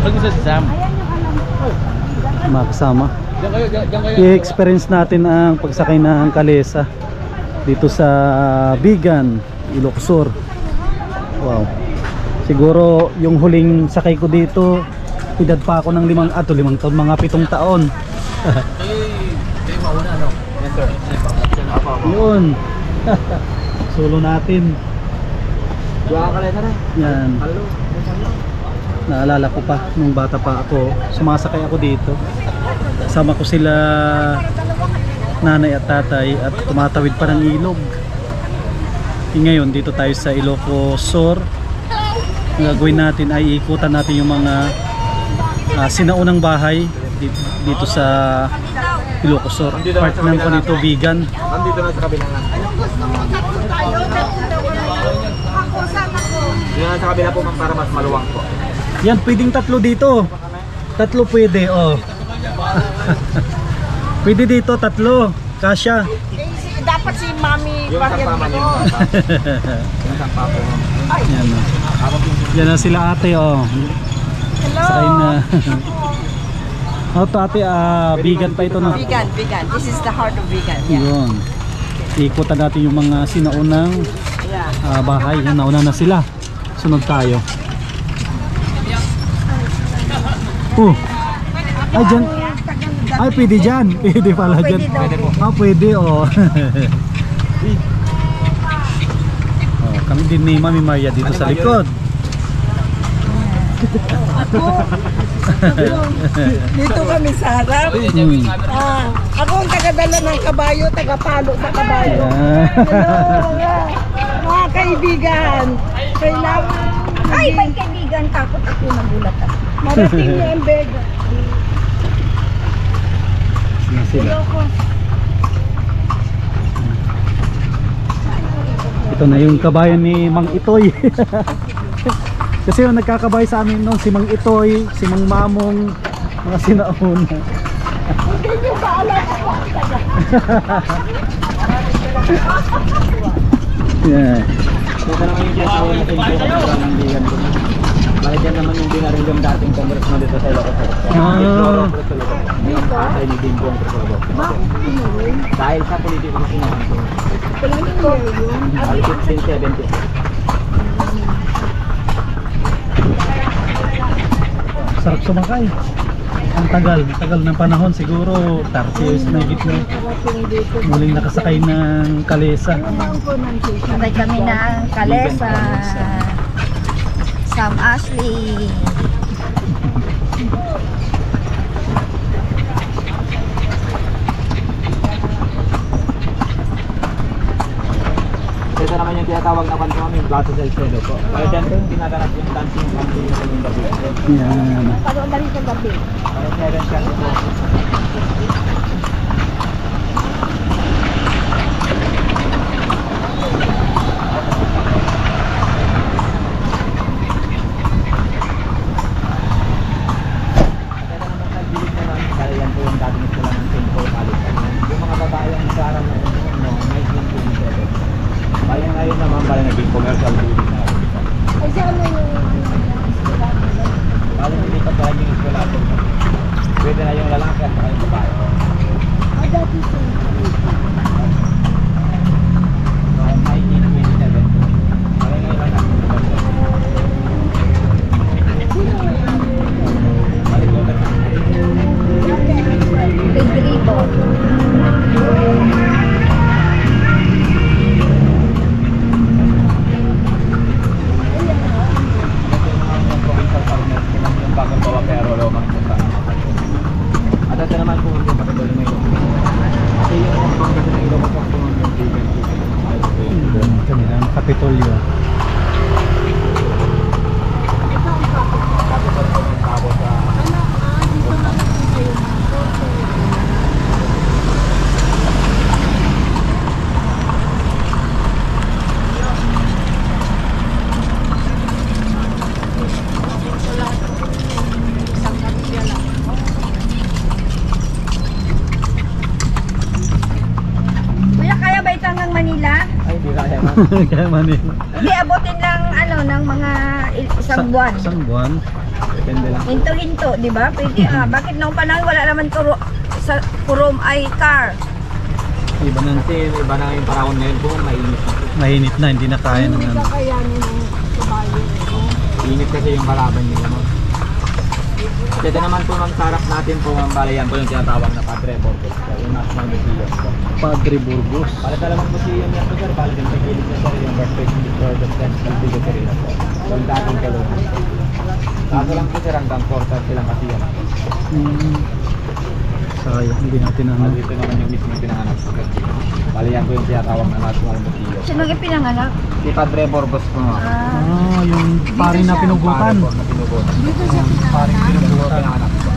Mag-isa si Sam. Mga kasama. I-experience natin ang pagsakay ng kalesa dito sa Bigan, Ilocos Sur. Wow. Siguro yung huling sakay ko dito, edad pa ako ng 5 taon, mga 7 taon. Kayo mauna, no? Yes, sir. Yun. Solo natin. Dua ka lang na rin. Yan. Hello. Naalala ko pa nung bata pa ako, sumasakay ako dito. Kasama ko sila nanay at tatay at tumatawid pa ng ilog. Ngayon dito tayo sa Ilocos Sur. Ang gagawin natin ay ikutan natin yung mga sinaunang bahay dito sa Ilocos Sur. Part ng ko dito Bigan. Nandito na sa kabila nga. Dito na sa kabila po ma'am para mas maluwang po. Yan, pwedeng 3 dito. 3 pwede, oh. Pwede dito 3. Kasya. Dapat si Mami Yung sampama niyo. Yung sampama po. Yan, oh. Yan na sila ate, oh. Hello. Sakay na. Oh, to ate, Bigan pa ito, no? Vegan. This is the heart of vegan. Yeah. Yun. Ikutan natin yung mga sinaunang Yeah. bahay. Yan, nauna na sila. Sunod tayo. Ay, dyan. Ay, pwede dyan. Pwede pala dyan. Pwede, oh. Oh, kami din ni Mami Maria dito sa likod. Dito kami sa harap. Ako ang tagadala ng kabayo, tagapalo sa kabayo. Hello, mga kaibigan. Kailangan. Ay, may kaibigan. Takot ako nagulat ako. Marating niyo ang bega. Sila. Ito na yung kabayan ni Mang Itoy. Kasi yung nagkakabay sa amin nung si Mang Itoy, si Mang Mamong, mga sinauna. Hindi niyo ba alam ako ang taga? Yeah. Dito naman yung tinatawag na pinto ng Bigan ko. Bakit yan naman yung dinarilong dating congressman dito sa Ilocos Sur. Ay, ni Bimbong Crisologo. Dahil sa politiko ko sinabi ko. Al 1570. Sarap sumakay. Ang tagal ng panahon, siguro 30 years na higit na muling nakasakay ng kalesa. Sabay kami ng kalesa. Sam Ashley. Ito naman yung tinatawag na kanto namin, Plaza del Cielo po. Kaya dyan po yung tinaganap yung dancing country sa yung gabi. Yan. Pagod na rin sa gabi. Kaya 7 siya po. Kaya yan po yung dating sila ng St. Paul College. Yung mga babae ang isaran na night lang po yung 7. Kaya ngayon naman, kaya naging commercial building na. Ay, siya ano yung... Kaya hindi pa pala yung eskwela po. Pwede na yung lalaki at saka yung babae. Ah, dati siya. Noong 1927. Kaya ngayon lang natin yung Pedribo. yung bagong bawa pero lomang punta. At ito naman kung yung patagol na ilo. Kasi yung mga kasi ng ilo mo kung yung vegan chicken. Kanilang Kapitolyo. Tapos Kuya, kaya ba ito hanggang Manila? ay hindi kaya man. Kaya Manila. Hindi, abutin lang ano, ng mga isang buwan. Isang buwan. Depende lang. Hinto-hinto, di ba? Pwede Bakit noong panahon wala naman sa kurom ay car? Iba na, Kasi iba na yung panahon ngayon po, mainit na. mainit na, hindi na kaya ng Hindi ano. kakayanin ng kabayo. Init kasi yung kalaban nila mo. Ito naman po ang sarap natin po ang balayan po yung tinatawag na Padre Burgos po, yung National Museum po. Padre Burgos. Para sa lamang museum yan po sir, bala din sa gilid na sir yung birthplace of Lord of Central Bigoterina po. Yung dating kalungan po. Kaso lang po sir hanggang 4 silang kasi yan. Sayang, hindi natin ano. Dito naman yung mismo pinanganak po sir. Balayan po yung tinatawag na National Museum. Sino yung pinanganak? Si Padre Burgos po nga. Yung paring na pinugutan. Padre po na pinugutan. Dito siya Paring pinugutan pinanganak po.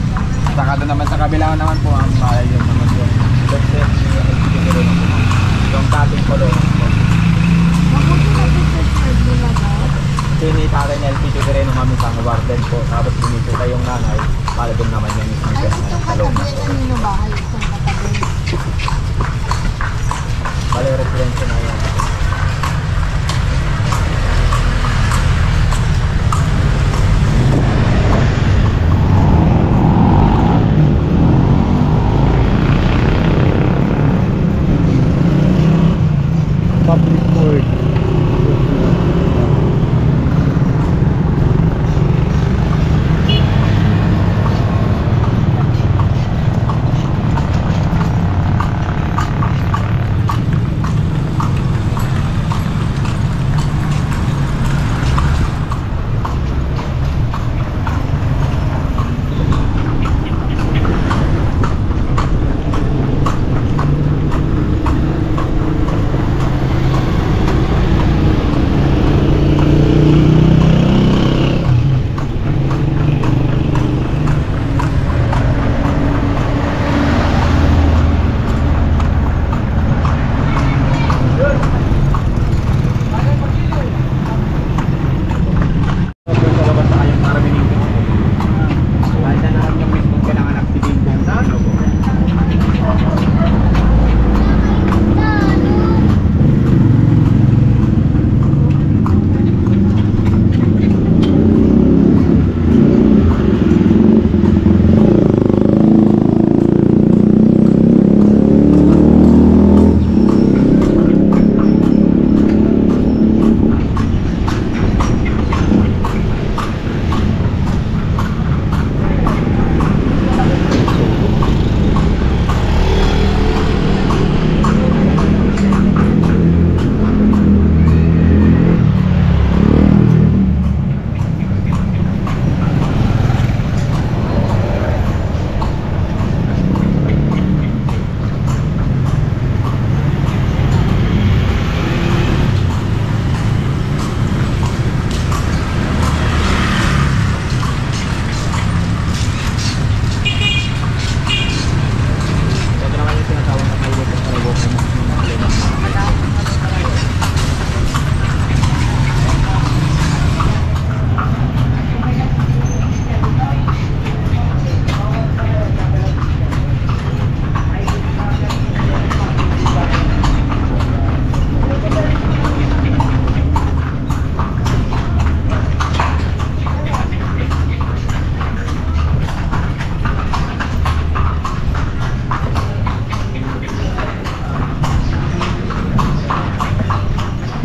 Saka doon naman sa kabila naman po ang bahay yun naman yung birthplace yung dating kalungan po. Mabuti na picture nila ba? Sini sa akin LP Tugereno kami sa warden po. Tapos binisita yung nanay. Para doon naman yung mismo Ay, na itong kalungan. katabi, kanino bahay itong katabi? Bale, residensya na yan. Public court.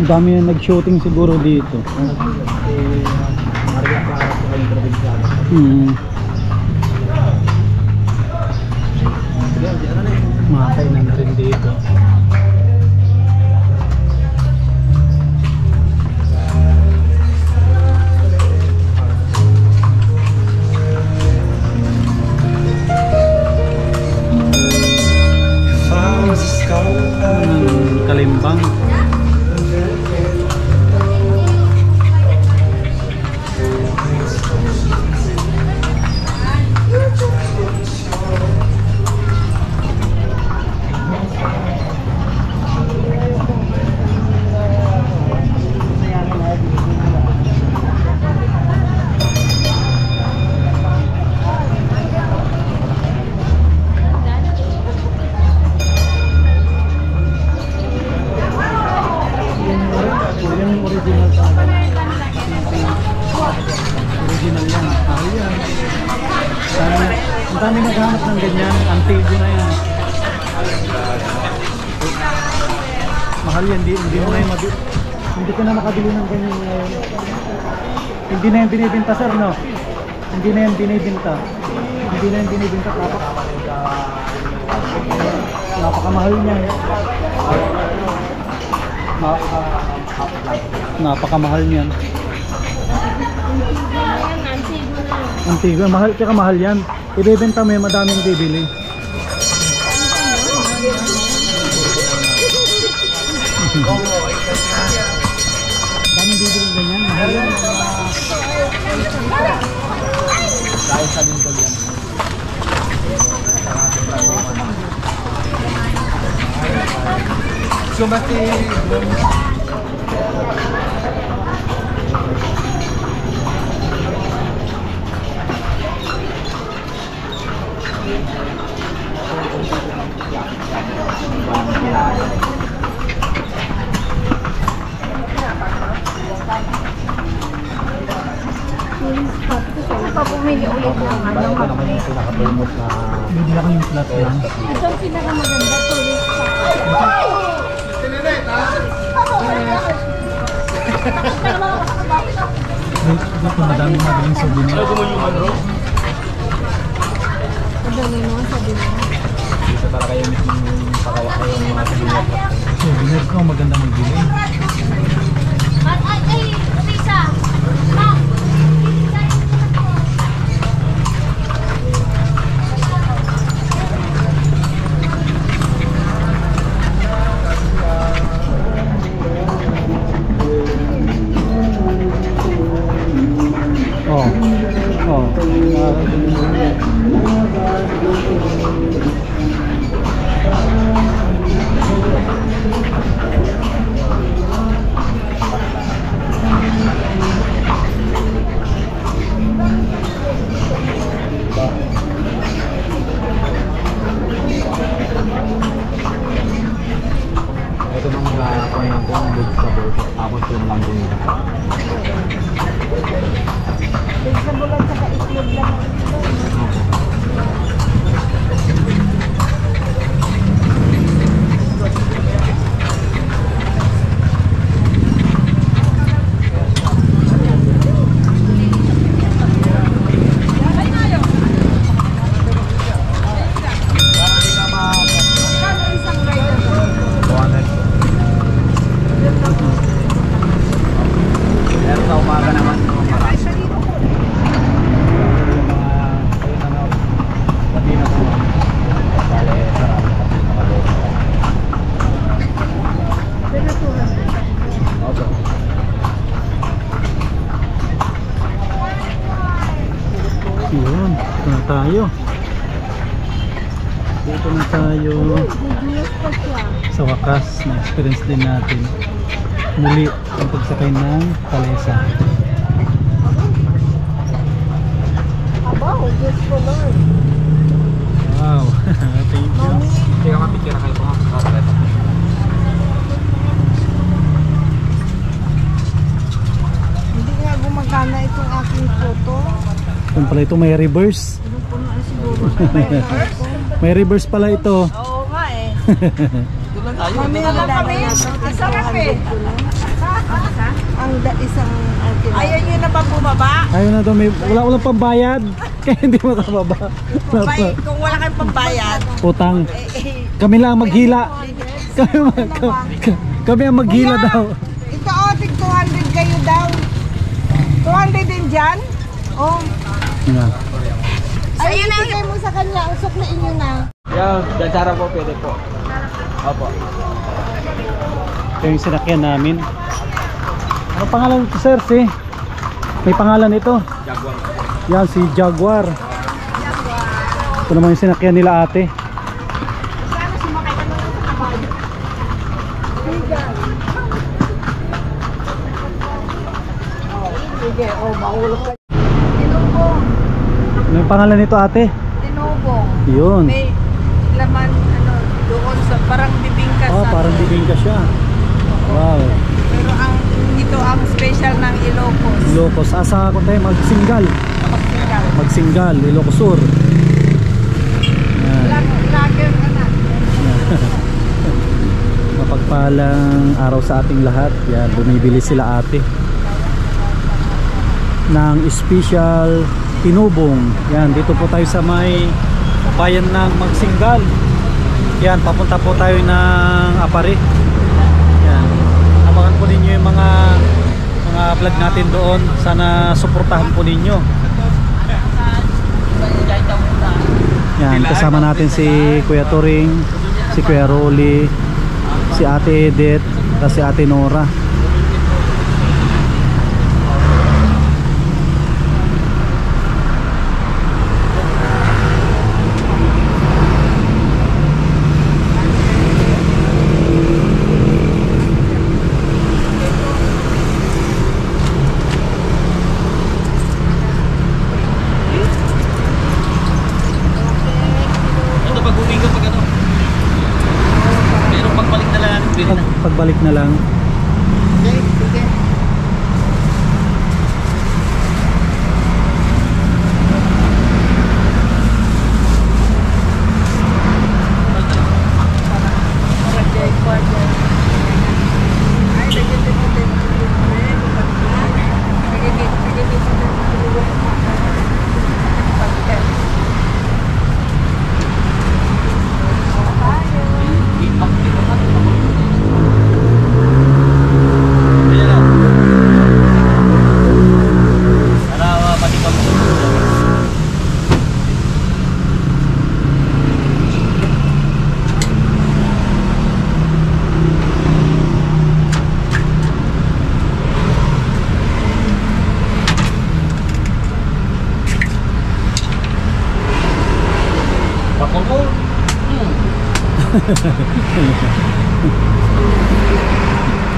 Ang dami yung nag-shooting siguro dito. Mga kainan na rin dito. Kalimbang. Dami naghahanap ng ganyan, antigo na yan. Mahal yan, hindi mo na yung hindi ka na makabili ng ganyan ngayon. Hindi na yan binibinta sir, no? Hindi na yan binibinta. Hindi na yan binibinta. Napakamahal niyan. Napakamahal niyan. Antigo, mahal, kaya mahal yan. Ibebenta mo yan, madaming bibili. Daming bibili ganyan, mahal yan. Dahil sa lindol yan. Sumati. Pa bumili ulit ng ano. Ito naman yung pinaka-famous na Bibili ako yung flat yan. Ito ang pinakamaganda, tulis pa. Dito madaming madaling souvenir. Madami naman sabi mo. dito talaga yung mismong pagawa ko yung mga souvenir. Souvenir ko, maganda magbili. Oh. Ito nang mga ng kung vegetable, tapos yung langgo nila. Vegetable at saka itlog lang. Pero sa umaga naman yung marami. Pati na po. Bale, sarap. Pati na kaloob. Opo. Yun, dito na tayo. Dito na tayo. Sa wakas, na-experience din natin muli ang pagsakay ng kalesa. Abaw, Diyos ko Lord. Wow, thank you. Kaya mapicture na kayo po. Hindi nga gumagana itong aking photo. Kung pala ito may reverse. May reverse pala ito. Oo nga eh. Mamaya na kami. Sarap eh. Ang isang akin. Ayaw nyo na ba bumaba? Ayun na to, wala pambayad. Kaya hindi makababa. Kung wala kayong pambayad, Utang. Kami lang maghila. Kami ang maghila Kuya, daw. Ito tig 200 kayo daw. 200 din dyan? Oh. Yan. Ay, ibigay mo sa kanya. Usukliin nyo na. Yan, dansara po pwede po. Opo. Ito yung sinakyan namin. Ano pangalan ito sir? May pangalan ito. Jaguar. Yan si Jaguar. Ito naman yung sinakyan nila ate. Sige, oh, mahulog ka. tinubong. Ano yung pangalan nito ate? Tinubong. Yun. May laman ano doon sa parang bibingka Oh, sa parang bibingka siya. Wow. Pero ito ang special ng Ilocos. Ilocos. Asa kung tayo magsinggal. Magsinggal, Ilocos Sur. Mapagpalang araw sa ating lahat. Yan, bumibili sila ate ng special tinubong. Yan, dito po tayo sa may bayan ng Magsinggal. Yan, papunta po tayo ng Apari. Yan, abangan po ninyo yung mga vlog natin doon. Sana suportahan po ninyo. Yan, kasama natin si Kuya Turing, si Kuya Rolly, si Ate Edith, at si Ate Nora. Pagbalik na lang.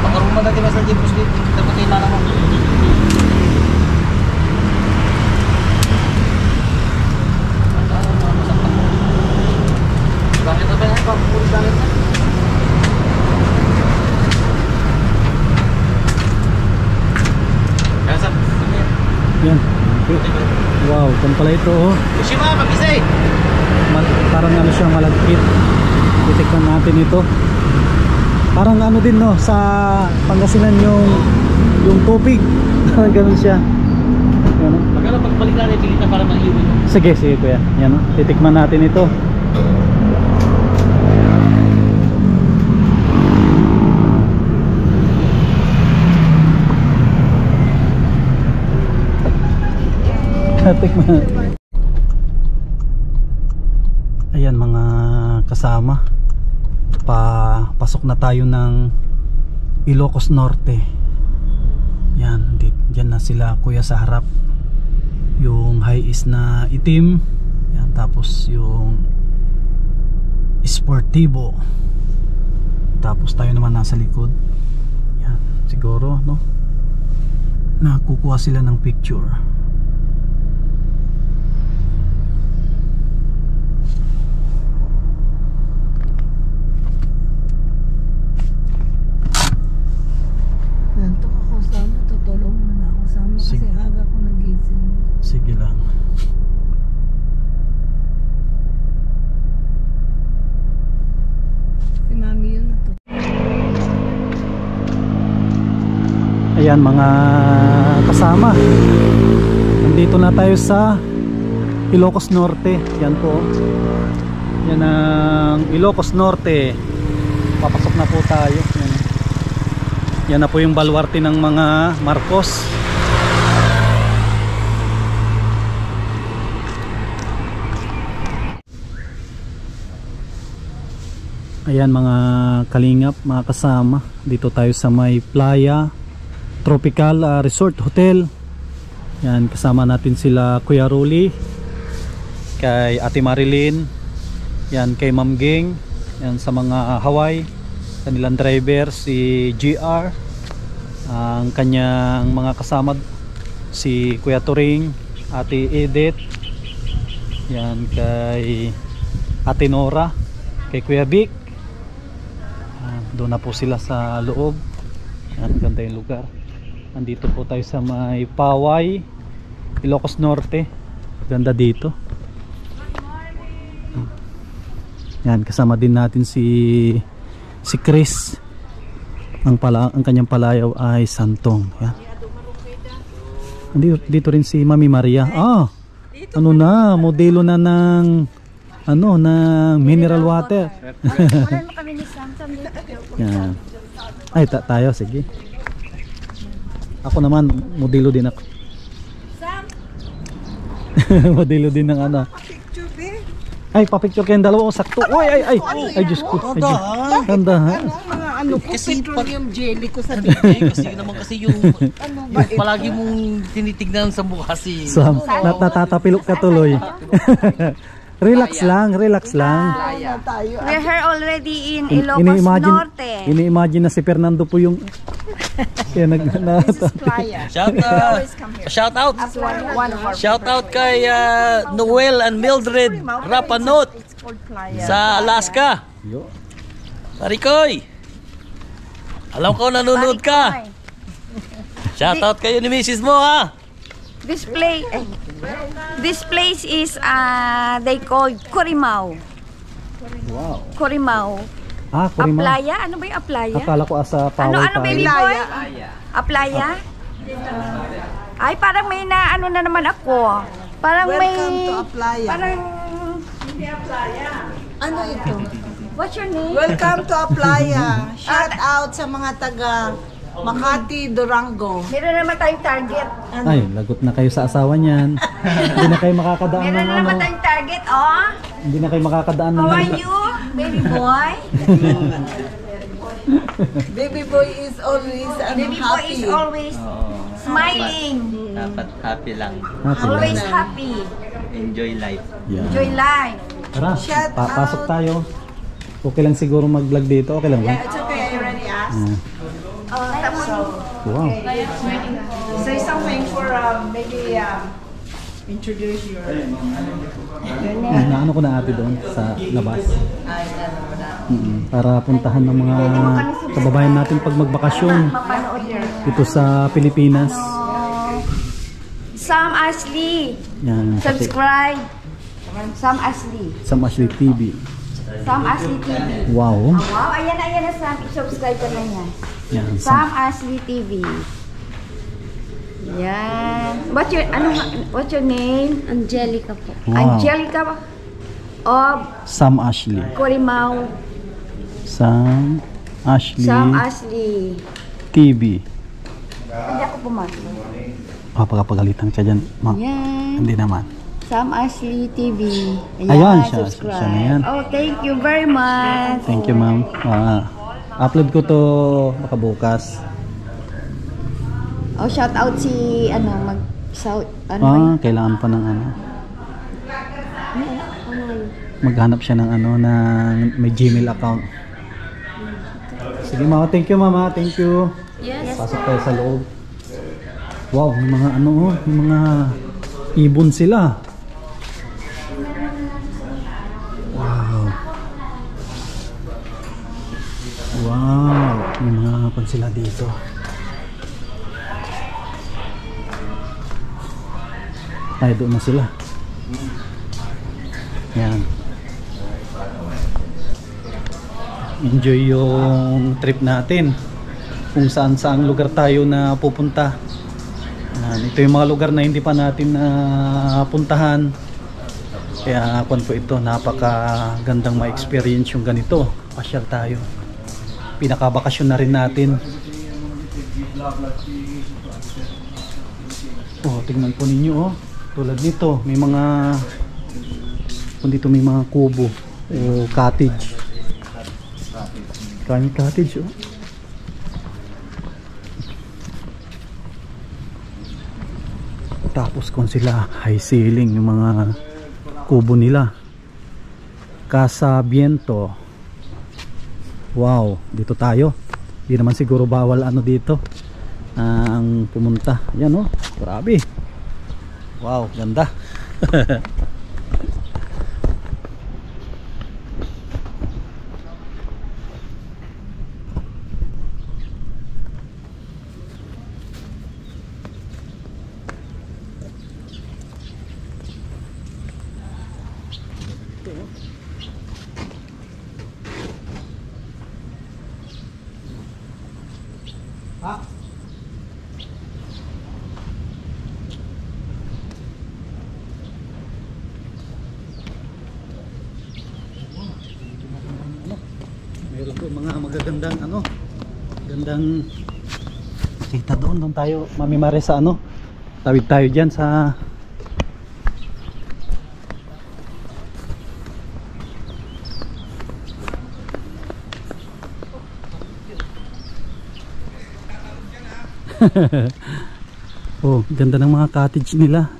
Pakaruma dati mas lagi bus dito. Dapat kayo lang mo. Bakit ba yan? Pagpuli bakit na? Kasa, Yan. Wow, kung pala ito oh. Kushima, mag-isay! Parang ano siya, malagkit. Titikman natin ito. Parang ano din no, sa Pangasinan yung tubig. Ganun siya. Yan, oh. Magkano pagbalik natin, pilit na para mag-iwin. Sige, sige kuya. Yan oh. Titikman natin ito. Tikman. Ayan mga kasama, pasok na tayo ng Ilocos Norte. Yan, dyan na sila kuya sa harap. Yung high-is na itim. Yan, tapos yung Sportivo. Tapos tayo naman nasa likod. Yan, siguro no, nakukuha sila ng picture. Nantok ako sana, tutulong na ako sama kasi Sige. aga ko nagising. Sige lang. Si mami yun na to. Ayan mga kasama, nandito na tayo sa Ilocos Norte. Yan po, yan ang Ilocos Norte. Papasok na po tayo. Yan na po yung baluarte ng mga Marcos. Ayan mga kalingap, mga kasama, dito tayo sa may Playa Tropical Resort Hotel. Yan, kasama natin sila Kuya Rolly, kay Ate Marilyn, yan kay Ma'am Ging, yan sa mga Hawaii, kanilang driver si GR, ang kanyang mga kasama si Kuya Turing, Ate Edith, yan kay Ate Nora, kay Kuya Vic. Doon na po sila sa loob. Yan, ganda yung lugar. Nandito po tayo sa may Paway, Ilocos Norte. Ganda dito. Yan, kasama din natin si Chris. Ang kanyang palayaw ay Santong. Yan. Dito rin si Mami Maria. Ano na, modelo na ng mineral water. Wala mo kami ni Samsung dito. Yan. Ay, tayo, sige. Ako naman, modelo din ako. Sam, Modelo din ng ano. picture be. Ay, papicture kayong dalawa. Sakto. Ay, Diyos ko. Ay, Diyos. Tanda, ha? Mga ano ko, petroleum jelly ko sa Kasi naman kasi yung ano ba ito? palagi mong tinitignan sa mukha si Sam, natatapilok ka tuloy. Relax lang. Ano tayo? We're here already in Ilocos Norte. Ini-imagine na si Fernando po yung kaya Playa. shout out One of our shout out kay Noel and Mildred Rapanot It's called Playa. sa Alaska. Parikoy, alam ko nanonood ka. Shout out kayo ni Mrs. mo ha. This place is they call Corimao. Wow. Corimao. Corimao. Aplaya? Ano ba yung Aplaya? Akala ko asa Poway Ano baby tayo. boy? Aplaya? Ay, parang may na ano na naman ako. Parang Welcome may to Aplaya. parang Ano ito? what's your name? Welcome to Aplaya. Shout out sa mga taga Makati, Durango. Meron naman tayong target. Ay, lagot na kayo sa asawa niyan. Hindi na kayo makakadaan Meron ng na ano. naman tayong target, oh. Hindi na kayo makakadaan ng How are you, baby boy? Baby boy is always Baby boy happy. is always smiling. Dapat happy lang. Always happy. Enjoy life. Yeah. Enjoy life. Tara, Shout pasok out. tayo. Okay lang siguro mag-vlog dito. Okay lang ba? Yeah, it's okay. I already asked. Wow. Say something for maybe introduce your. Naano ko na ate doon sa labas. Para puntahan ng mga kababayan natin pag magbakasyon Mapanood yun. dito sa Pilipinas. Sam Ashley. Yan. Subscribe. Sam Ashley. Sam Ashley TV. Sam Ashley TV. Wow. Wow, ayan na Sam. I-subscribe ka na yan. Yan. Sam Ashley TV. Yan. What's your name? Angelica po. Wow. Angelica of Sam Ashley. Corimao. Sam Ashley Sam Ashley. TV. Hindi ako pumasok. Papagalitan ka dyan, ma. Yan. Hindi naman. Sam Ashley TV. Ayan, siya subscribe. na yan. Oh, thank you very much. Thank you, ma'am. Upload ko to baka bukas. Oh, shout out si Kailangan pa ng ano. Maghanap siya ng ano ng may Gmail account. Sige, mama. Thank you, mama. Thank you. Yes. Pasok tayo sa loob. Wow, may mga ano, may mga ibon sila. Wow. Wow, may mga pan sila dito. Ay, doon na sila. Yan. Enjoy yung trip natin. Kung saan saang lugar tayo na pupunta. Ito yung mga lugar na hindi pa natin puntahan. Kaya ako po ito, napakagandang ma-experience yung ganito. Pasyal tayo. Pinakabakasyon na rin natin. Oh, tingnan po ninyo oh. Tulad nito, may mga dito may mga kubo o cottage. Kami cottage oh. Tapos kung sila high ceiling yung mga kubo nila. Casa Viento. Wow, dito tayo. Hindi naman siguro bawal ano dito ang pumunta. Yan oh, grabe. Wow, ganda. Ito mga magagandang ano, gandang kita doon tayo mamimare sa ano. Tawid tayo diyan sa oh, ganda ng mga cottage nila.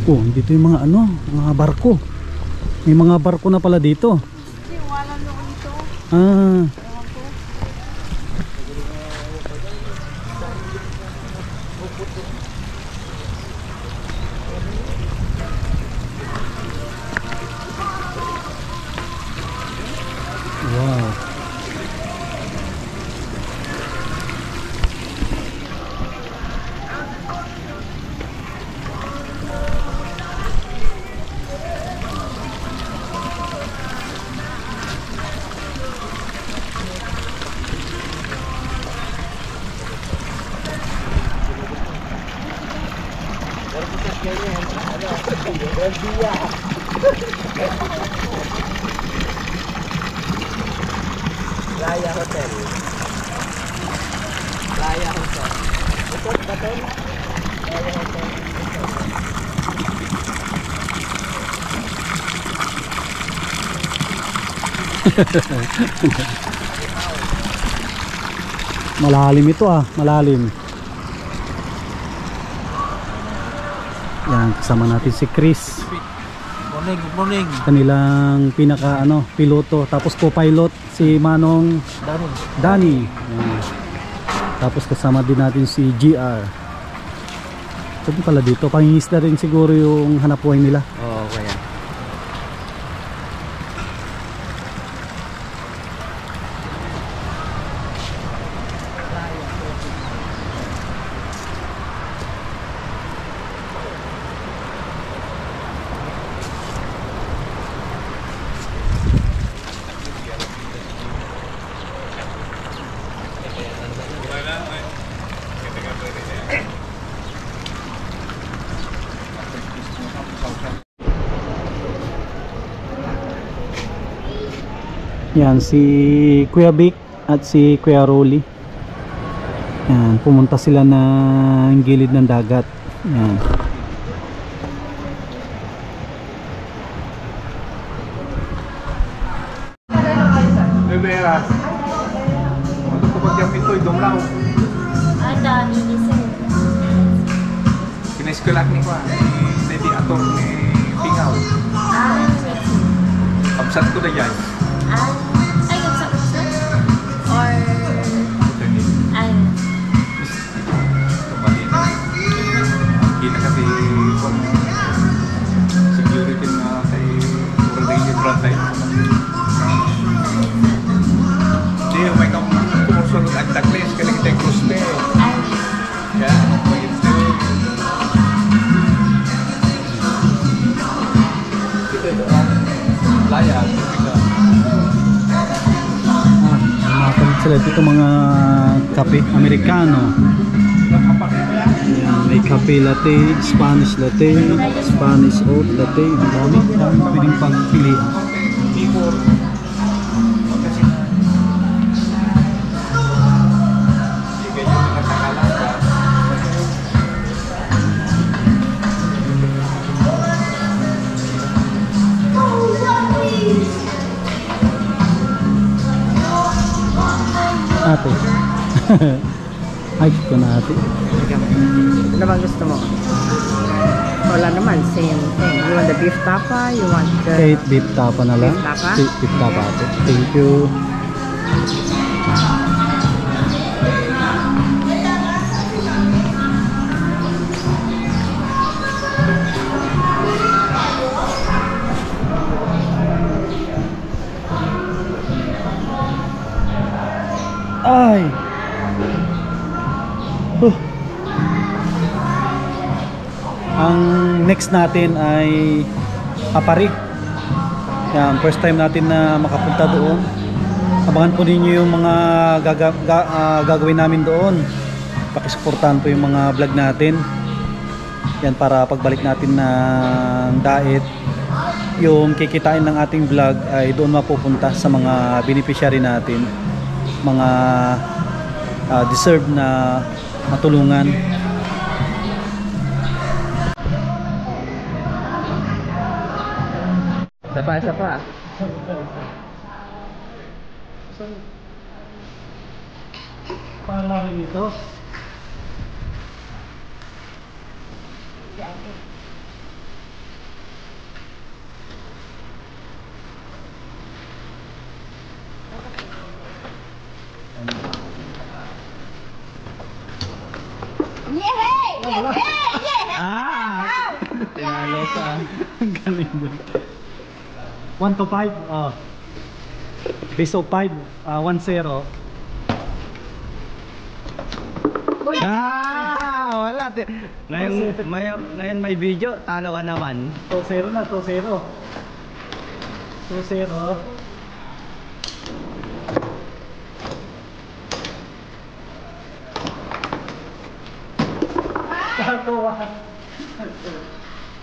Oh, dito yung mga ano, mga barko. May mga barko na pala dito. Wala noon ito. Ah. Wow. Playa Hotel. Playa Hotel. Ito, bato na. Playa Hotel. Malalim ito ah, malalim. Yan, kasama natin si Chris. Morning, good morning. Kanilang pinaka ano, piloto, tapos co-pilot si Manong Danny. Yan. Tapos kasama din natin si GR. Sabi pala dito, pangingisda rin siguro yung hanapbuhay nila. Oo, kaya. Yan, si Kuya Vic at si Kuya Rolly. Yan, pumunta sila ng gilid ng dagat. Yan. Rivera. Matutupag yung pintoy, dumlaw. Ada, ini sir. Kinaiskulak ni Kwa. Lady Ator ni Pingaw. Kapsat ko na yan. Ay, kapsa-kapsa? Or, ay, Kita kasi kung security na kay Rodríguez Brantay. Hindi, may kumusunod ang Douglas, kaligitay Cruzpe. ay, Yeah, may ito. Ito, Playa, Makapalit sila dito mga kape Amerikano. Yan, may kape latte, Spanish latte, Spanish oat latte. Ang dami, pwedeng pagpilian. Before, kasi hindi kayo nakakalas ka. Ate. Ay, ko na ate. Ano bang gusto mo? Wala naman, same thing. You want the beef tapa? You want the... Kahit beef tapa na lang. Beef tapa? Beef tapa ate. Thank you. Ay. Ang next natin ay Papari. Yan, first time natin na makapunta doon. Abangan po ninyo yung mga gagawin namin doon. Pakisuportahan po yung mga vlog natin. Yan, para pagbalik natin ng Daet, yung kikitain ng ating vlog ay doon mapupunta sa mga beneficiary natin, mga deserve na matulungan. Isa pa. Paano ito? Tinalo ka. Ang galing doon. 1 to 5. Oh. Base of 5. 1-0. Wala. Ngayon may video, talo ka naman. 2-0 na, 2-0. 2-0.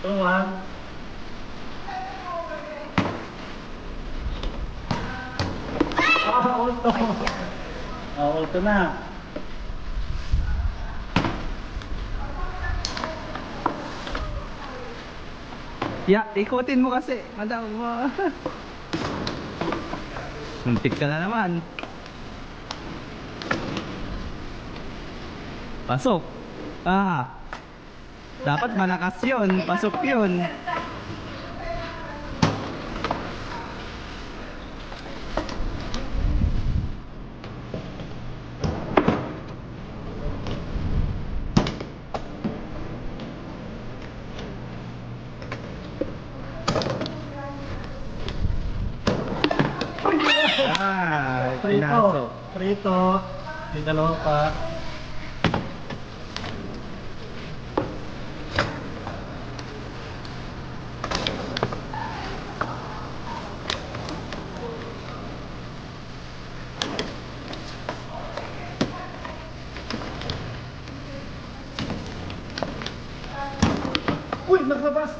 Tuwan. Ulto. Ulto na. Ikutin mo kasi. Madam mo. Muntik ka na naman. Pasok. Dapat malakas yun. Pasok yun. Prito. May dalawa pa. Uy, naglabas!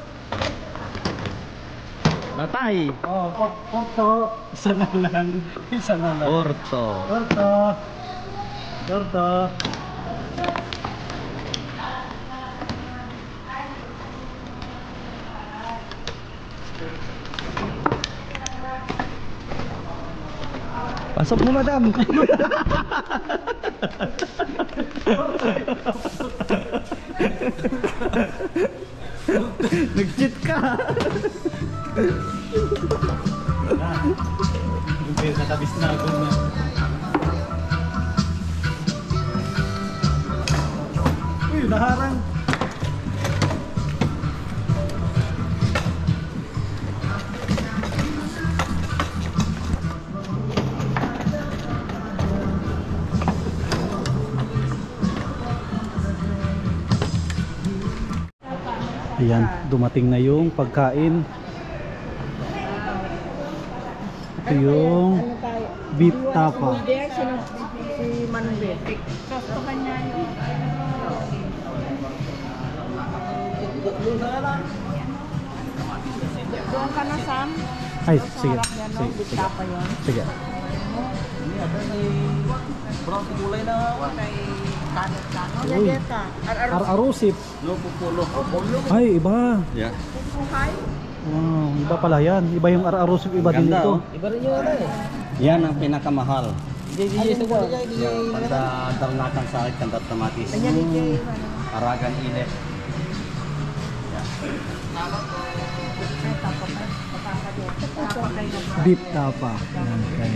Natay. Orto. Isa na lang. Orto. Orto. Pasok mo, madam. Nag-cheat ka. Okay, natabis na ako na. Uy, naharang. Ayan, dumating na yung pagkain. Ito yung beef tapa. Si Manuel. Gusto ka niya yun. Doon ka na, Sam? Ay, sige. Bitapa yun. Sige. Uy, ar-arusip. Ay, iba. Yeah. Wow, iba pala yan. Iba yung ar-arusip, iba din ito. Yan ang pinakamahal. Yung pagdadarnakan sa akin, kandat tamatis. Aragan init. Beef tapa. Yan, kay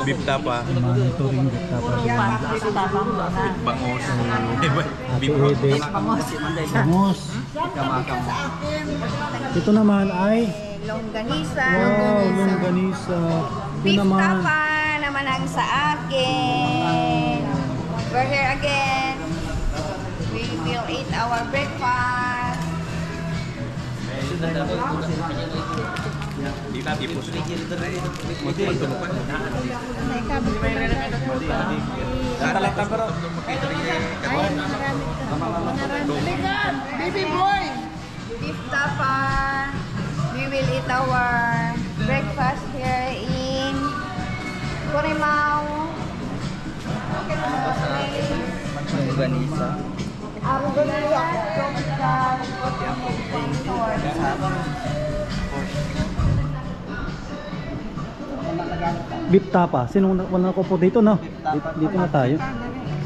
Beef tapa. monitoring beef tapa. Bangos. Ate Ede. Bangos. Ito naman ay Longganisa. wow, longganisa. Ito Beef naman tapa naman ang sa akin. We're here again. We will eat our breakfast. Baby boy! Beef tapa. We will eat our breakfast here in Corimao. Organisa. Arugania Tropical Resort. Beef tapa. Sino wala ko po dito, no? Dito na tayo.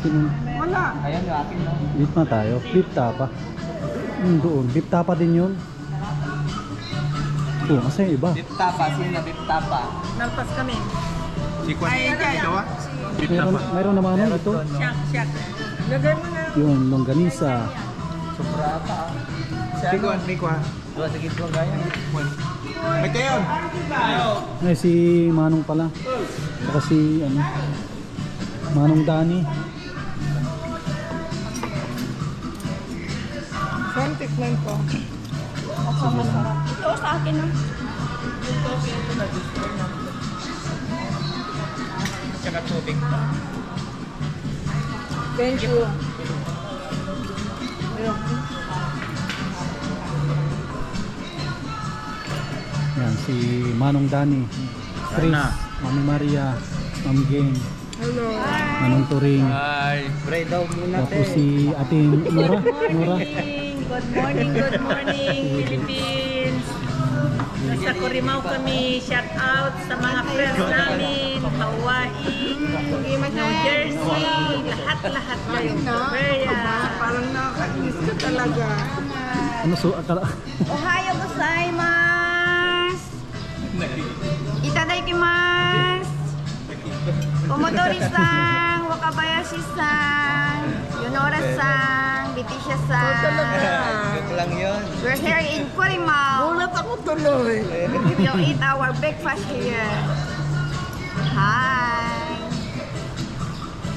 Sino? Wala. Ayan yung akin, no? Dito na tayo. Beef tapa. Doon. Beef tapa din yun. Oh, kasi iba. Beef tapa, sino beef tapa? Nalpas kami. Ay, ikaw ah? Mayroon naman ano ito. Siyak. Lagay mo na. Yung longganisa. Sobrata. Sikuan, Miko ha? Sige, ito gaya. May kayo! Ay, si Manong pala. Saka si, ano, Manong Dani. Saan tikman ko? Ito sa akin, no? Tsaka tubig. Thank you. Yan, si Manong Dani. Chris, Mami Maria, Ma'am Gang, Hello. Manong Turing. Ay, pray daw muna Tapos si Ating Nora. Good morning, Philippines. Nasa Corimao kami. Shout out sa mga friends namin. Hawaii, New Jersey, lahat-lahat kayo. Parang nakakainis ka talaga. Ano so, Ohayo gozaimasu. Itadakimasu. Komotori-san, Wakabayashi-san, Yonora-san, Bitisha-san. Joke lang yun. We're here in Corimao. Ulat ako tuloy. We'll eat our breakfast here. Hi.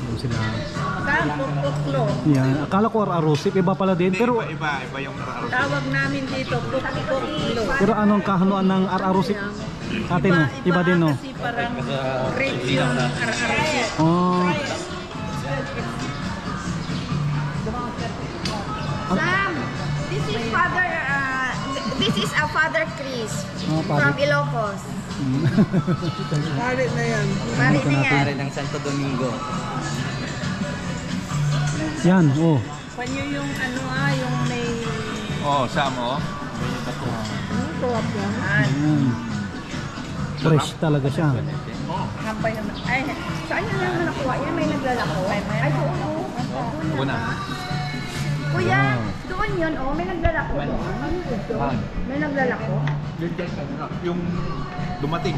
Yung sila. Puklo. Yan, akala ko ararosip, iba pala din. Pero Iba yung Tawag namin dito, puklo. pero anong kahanuan ng ararosip? Ate no, iba din no. Kasi parang grapes yung ararosip. Oh, Sam, this is a Father Chris Oh, Father. from Ilocos. Pare na yan. Mari na yan. pare ng Santo Domingo. yan, oh. Panyo yung ano yung may... Oh, Samo. Ayan. Fresh talaga siya. Kampay naman. Ay, Saan nyo lang nakuha yan? May naglalako? Ay, doon. Una. Kuya, Wow. doon yun. Oh, may naglalako. May naglalako. Yung dumating.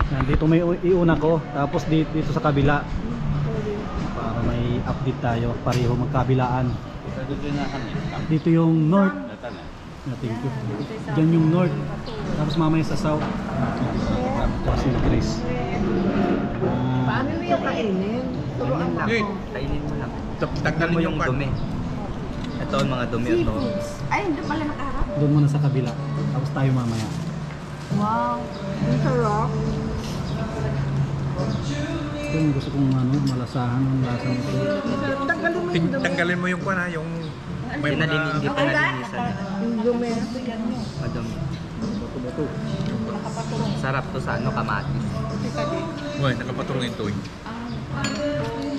Yan, dito may iuna ko, tapos dito sa kabila. Para may update tayo, pareho magkabilaan. Dito yung north. Thank you. Diyan yung north. Tapos mamaya sa south. Tapos yung Chris. Paano mo yung kainin? Turuan mo ako. Kainin mo lang. Tanggalin mo yung dumi. Ito ang mga dumi ito. Ay, doon pala nakaharap. Doon muna sa kabila. Tapos tayo mamaya. Wow. Ang sarap. Ito yung gusto kong malasahan ng lasa nito. Tanggalin mo yung dumi. Tanggalin mo yung kuwan ha, yung may mga... Hindi pa nalinisan. Yung dumi. Madumi. Sarap to sa ano, kamatis. Uy, nakapaturong ito eh.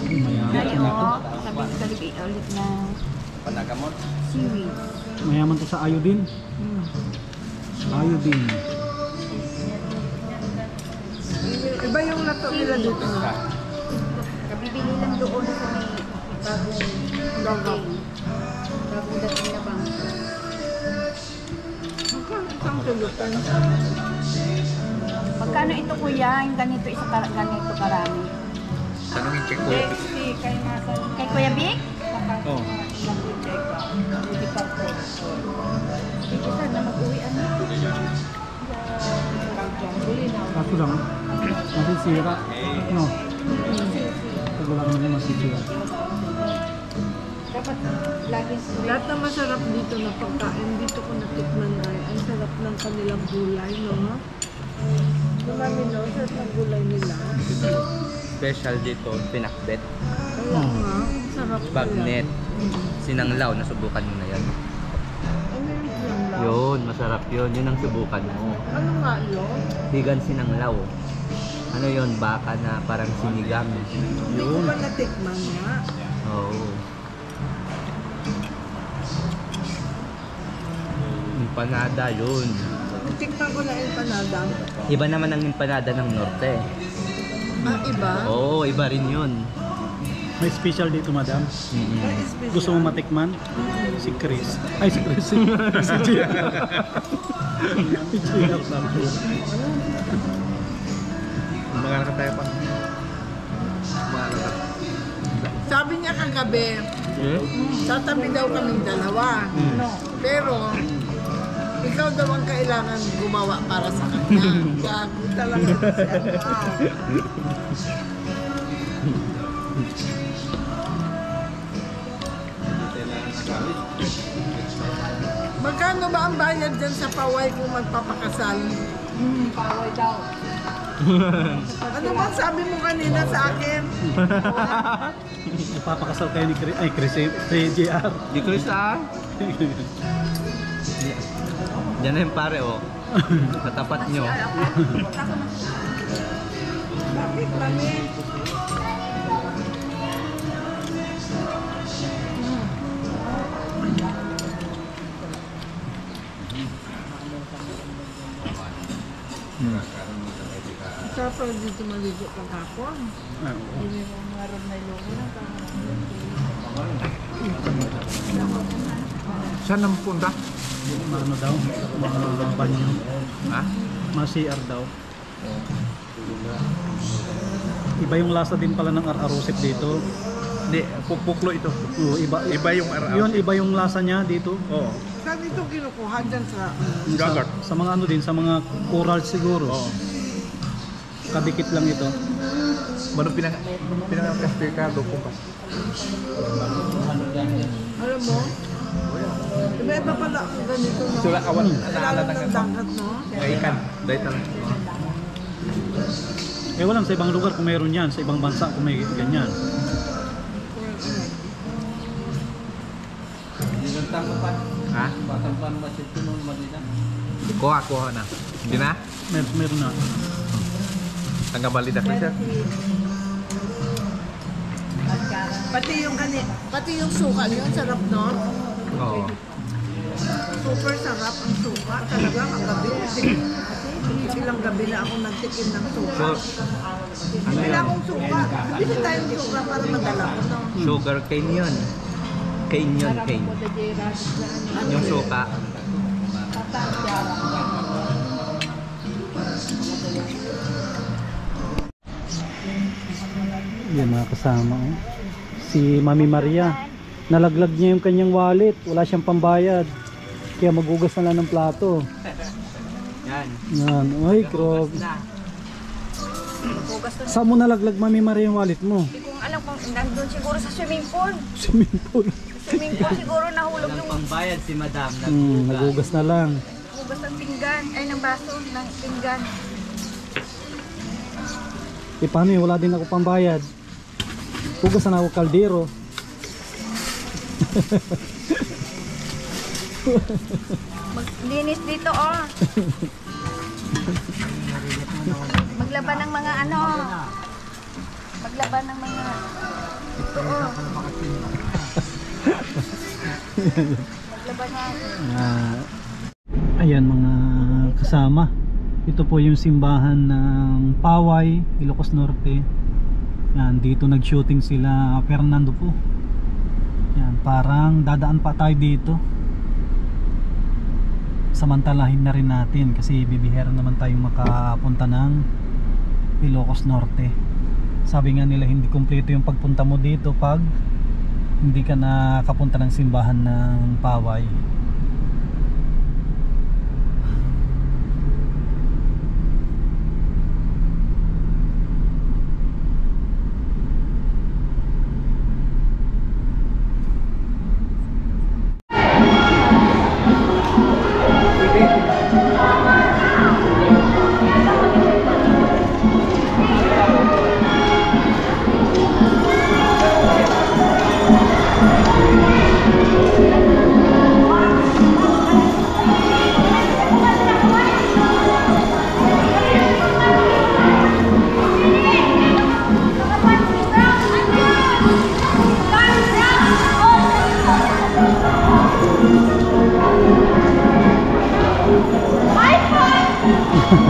Mayaman Ay, to. oo. Sabi ulit na Panagamot. seaweed. Mayaman to sa iodine. Iodine. Iba yung lato nila dito. Kabibili lang doon sa may bagong dating na bang. Isang tulutan. Magkano ito kuya? Yung ganito, ganito karami. Tanungin kay ko. Kay Kuya Vic? Oh. Sige sir, na mag-uwian na. Kaso lang, masisira. No. Ito lang naman masisira. dapat laging sweet. Lahat na masarap dito na pagkain, dito ko natikman ay ang sarap ng kanilang gulay, no? Marami, no? Sarap ng gulay nila. Special dito, pinakbet, Kaya nga, sarap bagnet, sinanglaw, nasubukan mo na yan. Ano yung sinanglaw? Yun, masarap yun. Yun ang subukan mo. Ano nga yun? Higan sinanglaw. Ano yun? Baka na parang sinigang. Hindi ko pa natikman nga. Oo. Empanada yun. Tikman ko na empanada. Iba naman ang empanada ng norte. Ah, iba? Oo, iba rin yun. May special dito, madam. Mm-mm. Ay, special. Gusto mo matikman? Si Chris. Ay, si Chris. Si Gia. Si Gia. Magkano tayo pa? Sabi niya kagabi, Eh? tatabi daw kaming dalawa. Pero, ikaw daw ang kailangan gumawa para sa kanya. Gago talaga siya. Magkano ba ang bayad dyan sa paway kung magpapakasal? Paway daw. Ano bang sabi mo kanina sa akin? Papakasal kayo ni Chris. Ay, Chris. Si JR. Di Chris ah. Yan na yung pare oh. Sa tapat nyo. Bakit mami? Sarap pala dito maligo kahapon. Hindi mo maroon na ilong na. Saan ang punta? Ano daw? Mga banyo. Ha? Mga CR daw. Iba yung lasa din pala ng ararosip dito. Hindi, pukpuklo ito. Oo, iba. Iba yung Yun, iba yung lasa niya dito. Oo. Saan ito kinukuha dyan sa... Sa mga ano din, sa mga coral siguro. Oo. Kadikit lang ito. Manong pinaka-kasperkado po ba? Alam mo? Iba pala ako ganito, no? Sula awan. Ilalim ng dagat, no? Ikan. Dahil lang. Eh walang sa ibang lugar kung mayroon yan, sa ibang bansa kung may ganyan. Ha? Kuha na. Hindi na? Meron na. Tangga balita ko siya. Pati yung suka yun, sarap, no? Oo. Super sarap ang suka. Talaga, ang gabi. Ilang gabi na ako nagtikim ng suka. So, Wala akong suka. Bili tayong suka para madala ko, no? sugar cane yun. Cane yun, cane. Yung suka. Yan mga kasama. Oh. Si Mami Maria. Nalaglag niya yung kanyang wallet. Wala siyang pambayad. Kaya magugas na lang ng plato. Yan. Yan. Ay, grabe. Bugas to. Saan mo nalaglag, Mami Maria, yung wallet mo? Hindi ko alam kung nandun siguro sa swimming pool. Swimming pool. Swimming pool siguro nahulog yung Pambayad si madam. Nagugas na lang. bugas ng pinggan. Ay, ng baso ng pinggan. Eh, paano yun? Wala din ako pambayad. Hugas na ako kaldero. Maglinis dito, oh. Maglaban ng mga ano. Maglaban ng mga... Ito, oh. Maglaban na. Ayan mga kasama. Ito po yung simbahan ng Paway, Ilocos Norte. Yan, dito nag-shooting sila Fernando po. Yan, parang dadaan pa tayo dito. Samantalahin na rin natin kasi bibihira naman tayong makapunta ng Ilocos Norte. Sabi nga nila hindi kumpleto yung pagpunta mo dito pag hindi ka nakapunta ng simbahan ng Paway. Pero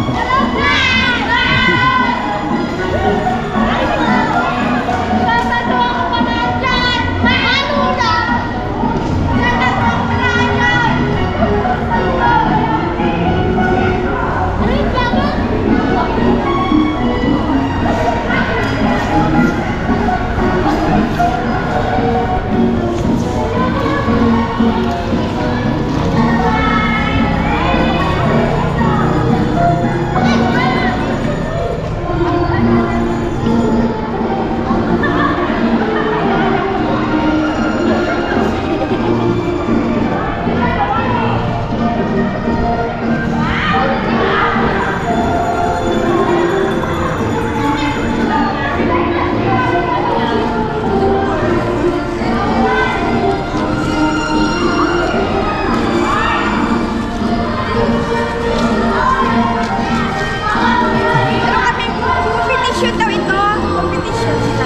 kami, competition daw ito. Competition sila.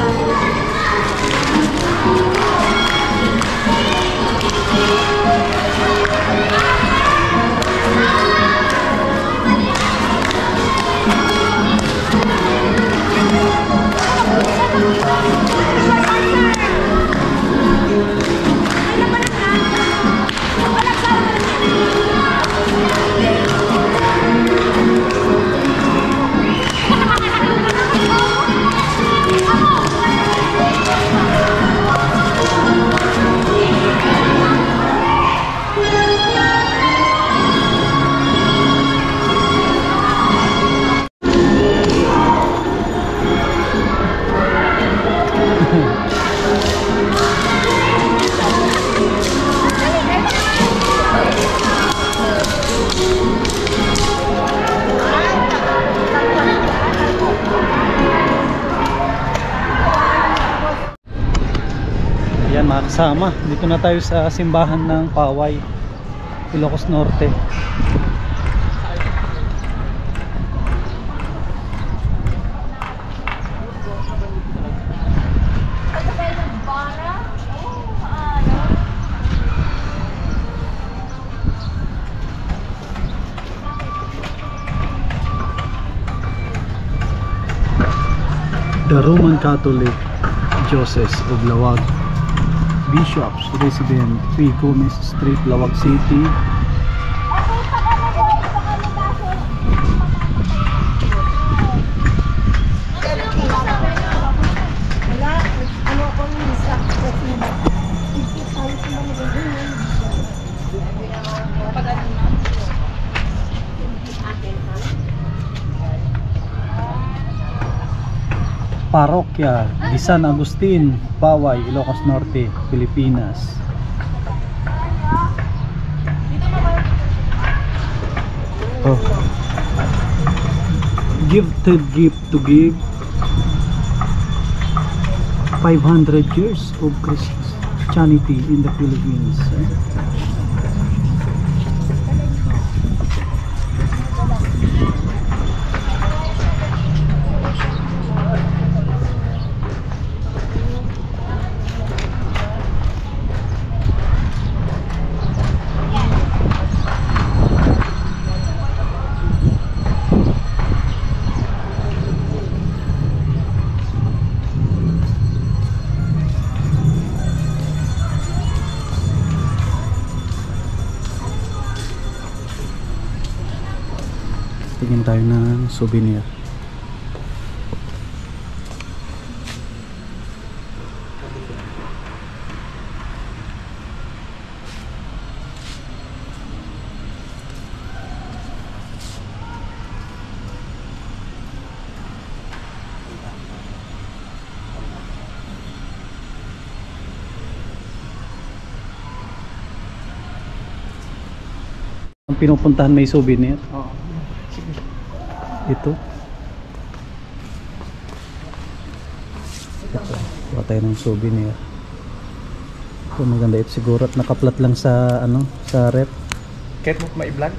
Yan mga kasama, dito na tayo sa simbahan ng Paway, Ilocos Norte. The Roman Catholic Diocese of Lawag Bishops Resident, P. Gomez Street, Lawag City. Parokya di San Agustin, Paway, Ilocos Norte, Pilipinas. Oh. Gifted gift to give 500 years of Christianity in the Philippines. Tingin tayo ng souvenir. Ang pinupuntahan may souvenir. Ito. Kuha tayo ng souvenir. Ito maganda ito siguro at nakaplat lang sa ano, sa rep. Kahit mo ma-vlog?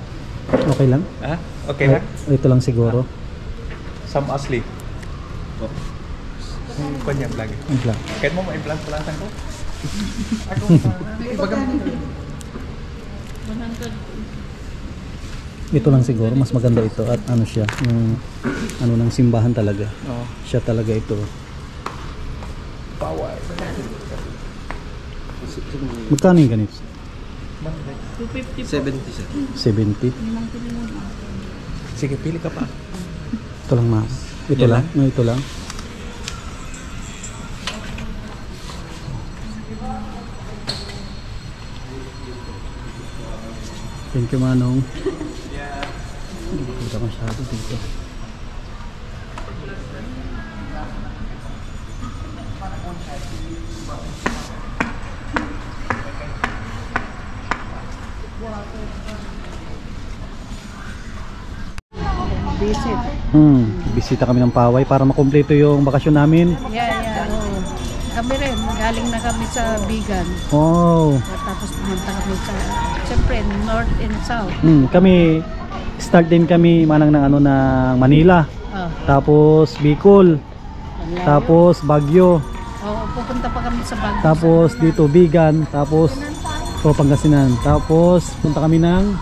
Okay lang? Ha? Okay lang? Ito lang siguro. Sam Asli. Oh. Yung kanya vlog. Ang vlog. Kahit mo ma-vlog pala sa ko? Ako. Ito lang siguro, mas maganda ito at ano siya, yung ano ng simbahan talaga. Oo. Siya talaga ito. Magkano yung ganito? 250 70. Sige, pili ka pa. Ito lang mas. Ito Yan lang? No, ito lang. Thank you, Manong. Hindi ko kita masyado dito. Visit. Bisita kami ng Paway para makumpleto yung bakasyon namin. Yeah. Oo. Kami rin, galing na kami sa Bigan. Oh. Tapos pumunta kami sa, siyempre, North and South. Kami start din kami manang ng ano ng Manila. Oh, Tapos Bicol, malayo. tapos Baguio, Oo, pupunta pa kami sa Baguio. tapos dito Bigan, tapos Pangasinan. Tapos punta kami ng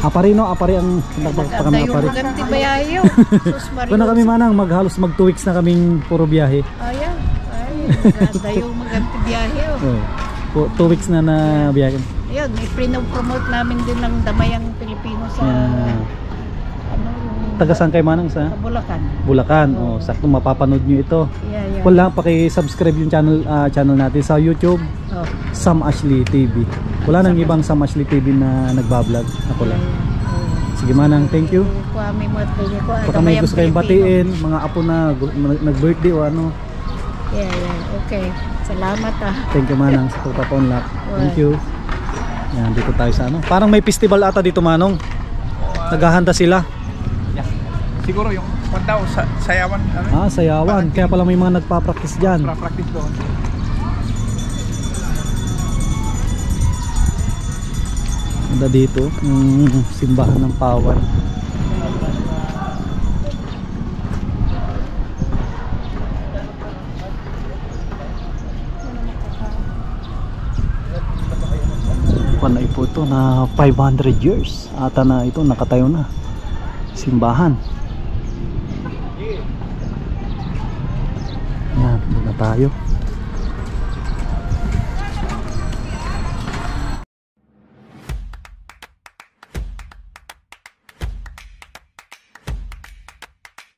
Apari ang nagpunta kami Dayo Apari. maganti bayayo. Sus Mario. Kung na kami manang maghalos mag 2 weeks na kaming puro biyahe. Ayan. Dayo maganti biyahe. Oh. 2 weeks na biyahe. Ayun, i-promote namin din ng Damayang Pilipino sa Yeah. ano yung Taga saan kayo manang sa Bulacan. Bulacan. Oh, sakto mapapanood niyo ito. Yeah. Wala paki-subscribe yung channel natin sa YouTube, Oh. Sam Ashley TV. Wala nang ibang Sam Ashley TV na nagbablog. Ako lang. Sige manang, thank you. Kuami mo at kanya ko. Baka may gusto kayong batiin, mga apo na nag-birthday o ano. Yeah. Okay. Salamat Thank you manang sa pagpapa-unlock. Thank you. Yan, dito tayo sa ano. Parang may festival ata dito manong. Naghahanda sila. Yeah. Siguro yung daw sayawan. Ano? Sayawan. Kaya pala may mga nagpa-practice dyan. Practice doon. Ganda dito. Simbahan ng Paway. Na po ito na 500 years ata na ito nakatayo na simbahan. Yan, muna tayo.